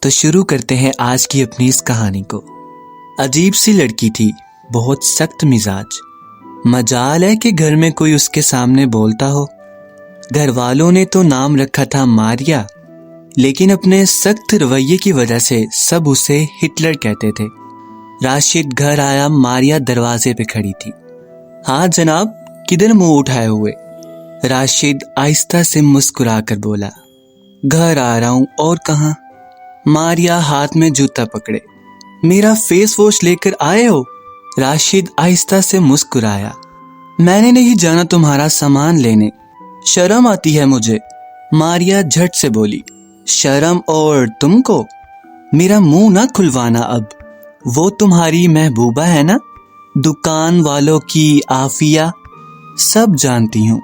تو شروع کرتے ہیں آج کی اپنی اس کہانی کو۔ عجیب سی لڑکی تھی، بہت سخت مزاج، مجال ہے کہ گھر میں کوئی اس کے سامنے بولتا ہو۔ گھر والوں نے تو نام رکھا تھا ماریا، لیکن اپنے سخت رویے کی وجہ سے سب اسے ہٹلر کہتے تھے۔ راشد گھر آیا، ماریا دروازے پہ کھڑی تھی۔ ہاں جناب، کدھر منہ اٹھائے ہوئے؟ راشد آہستہ سے مسکرا کر بولا، گھر آ رہا ہوں، اور کہاں؟ ماریا ہاتھ میں جوتا پکڑے، میرا فیس واش لے کر آئے ہو؟ راشد آہستہ سے مسکرایا، میں نے نہیں جانا تمہارا سامان لینے، شرم آتی ہے مجھے۔ ماریا جھٹ سے بولی، شرم اور تم کو؟ میرا منہ نہ کھلوانا اب، وہ تمہاری محبوبہ ہے نا، دکان والوں کی عافیہ، سب جانتی ہوں۔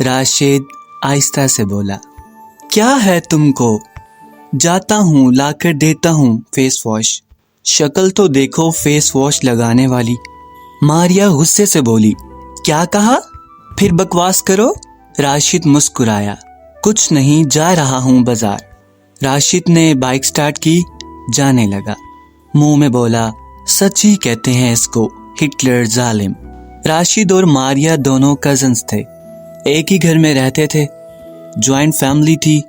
راشد آہستہ سے بولا، کیا ہے تم کو؟ جاتا ہوں لا کر دیتا ہوں فیس واش، شکل تو دیکھو فیس واش لگانے والی۔ ماریا غصے سے بولی، کیا کہا؟ پھر بکواس کرو۔ راشد مسکرایا، کچھ نہیں، جا رہا ہوں بازار۔ راشد نے بائک سٹارٹ کی، جانے لگا۔ منہ میں بولا، سچ ہی کہتے ہیں اس کو، ہٹلر ظالم۔ راشد اور ماریا دونوں کزنز تھے، ایک ہی گھر میں رہتے تھے، جوائنٹ فیملی تھی۔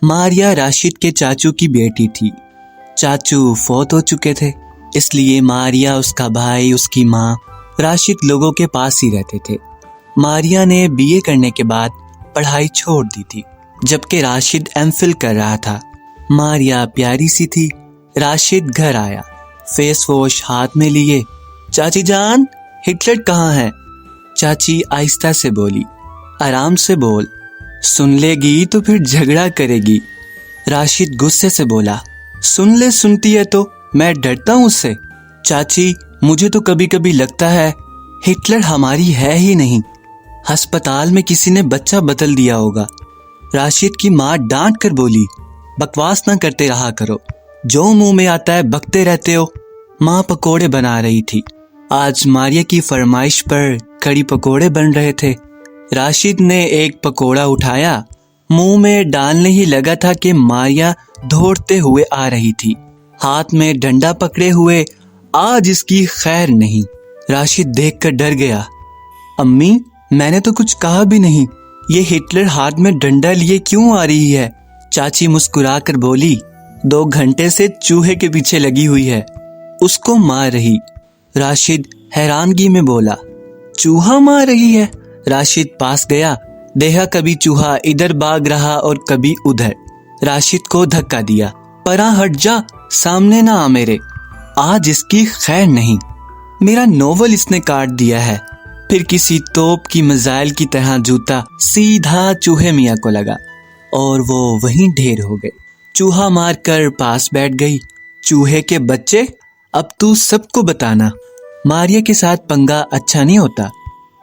ماریا راشد کے چاچو کی بیٹی تھی، چاچو فوت ہو چکے تھے، اس لیے ماریا، اس کا بھائی، اس کی ماں راشد لوگوں کے پاس ہی رہتے تھے۔ ماریا نے BA کرنے کے بعد پڑھائی چھوڑ دی تھی، جبکہ راشد MPhil کر رہا تھا۔ ماریا پیاری سی تھی۔ راشد گھر آیا، فیس واش ہاتھ میں لیے، چاچی جان، ہٹلر کہاں ہے؟ چاچی آہستہ سے بولی، آرام سے بول، سن لے گی تو پھر جھگڑا کرے گی۔ راشد غصے سے بولا، سن لے، سنتی ہے تو میں ڈرتا ہوں اس سے۔ چاچی، مجھے تو کبھی کبھی لگتا ہے ہٹلر ہماری ہے ہی نہیں، ہسپتال میں کسی نے بچہ بدل دیا ہوگا۔ راشد کی ماں ڈانٹ کر بولی، بکواس نہ کرتے رہا کرو، جو منہ میں آتا ہے بکتے رہتے ہو۔ ماں پکوڑے بنا رہی تھی، آج ماریا کی فرمائش پر کڑی پکوڑے بن رہے تھے۔ راشد نے ایک پکوڑا اٹھایا، منہ میں ڈالنے ہی لگا تھا کہ ماریا دوڑتے ہوئے آ رہی تھی، ہاتھ میں ڈنڈا پکڑے ہوئے۔ آج اس کی خیر نہیں۔ راشد دیکھ کر ڈر گیا، امی، میں نے تو کچھ کہا بھی نہیں، یہ ہٹلر ہاتھ میں ڈنڈا لیے کیوں آ رہی ہے؟ چاچی مسکرا کر بولی، 2 گھنٹے سے چوہے کے پیچھے لگی ہوئی ہے، اس کو مار رہی۔ راشد حیرانگی میں بولا، چوہا مار رہی ہے؟ راشد پاس گیا، دیکھا کبھی چوہا ادھر بھاگ رہا اور کبھی ادھر۔ راشد کو دھکا دیا، پراں ہٹ جا، سامنے نہ آ میرے، آج اس کی خیر نہیں، میرا ناول اس نے کاٹ دیا ہے۔ پھر کسی توپ کی میزائل کی طرح جوتا سیدھا چوہے میاں کو لگا اور وہ وہیں ڈھیر ہو گئے۔ چوہا مار کر پاس بیٹھ گئی، چوہے کے بچے، اب تو سب کو بتانا، ماریا کے ساتھ پنگا اچھا نہیں ہوتا۔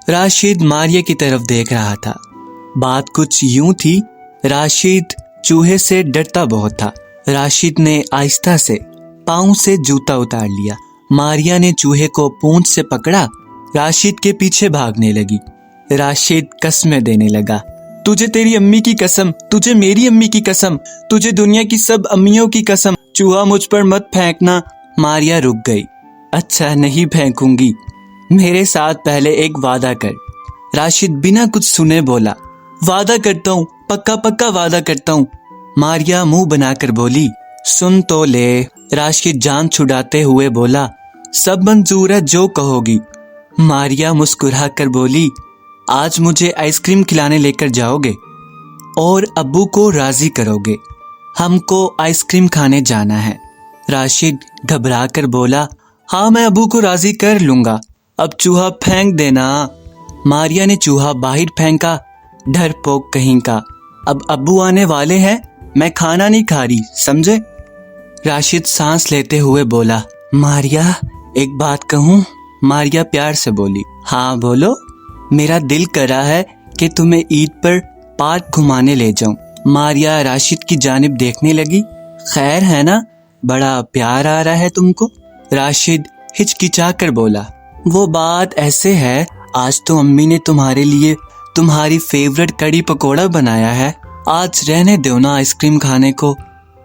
راشد ماریا کی طرف دیکھ رہا تھا۔ بات کچھ یوں تھی، راشد چوہے سے ڈرتا بہت تھا۔ راشد نے آہستہ سے پاؤں سے جوتا اتار لیا، ماریا نے چوہے کو پونچھ سے پکڑا، راشد کے پیچھے بھاگنے لگی۔ راشد قسمیں دینے لگا، تجھے تیری امی کی قسم، تجھے میری امی کی قسم، تجھے دنیا کی سب امیوں کی قسم، چوہا مجھ پر مت پھینکنا۔ ماریا رک گئی، اچھا نہیں پھینکوں گی، میرے ساتھ پہلے ایک وعدہ کر۔ راشد بنا کچھ سنے بولا، وعدہ کرتا ہوں، پکا پکا وعدہ کرتا ہوں۔ ماریا منہ بنا کر بولی، سن تو لے۔ راشد جان چھڑاتے ہوئے بولا، سب منظور ہے جو کہو گی۔ ماریا مسکرا کر بولی، آج مجھے آئس کریم کھلانے لے کر جاؤ گے اور ابو کو راضی کرو گے، ہم کو آئس کریم کھانے جانا ہے۔ راشد گھبرا کر بولا، ہاں میں ابو کو راضی کر لوں گا، اب چوہا پھینک دینا۔ ماریا نے چوہا باہر پھینکا، ڈر پوک کہیں کا، اب ابو آنے والے ہیں، میں کھانا نہیں کھا رہی، سمجھے؟ راشد سانس لیتے ہوئے بولا، ماریا ایک بات کہوں؟ ماریا پیار سے بولی، ہاں بولو، میرا دل کر رہا ہے کہ تمہیں عید پر پارک گھمانے لے جاؤں۔ ماریا راشد کی جانب دیکھنے لگی، خیر ہے نا، بڑا پیار آ رہا ہے تم کو؟ راشد ہچکچا کر بولا، وہ بات ایسے ہے، آج تو امی نے تمہارے لیے تمہاری فیورٹ کڑی پکوڑا بنایا ہے، آج رہنے دو نا آئس کریم کھانے کو،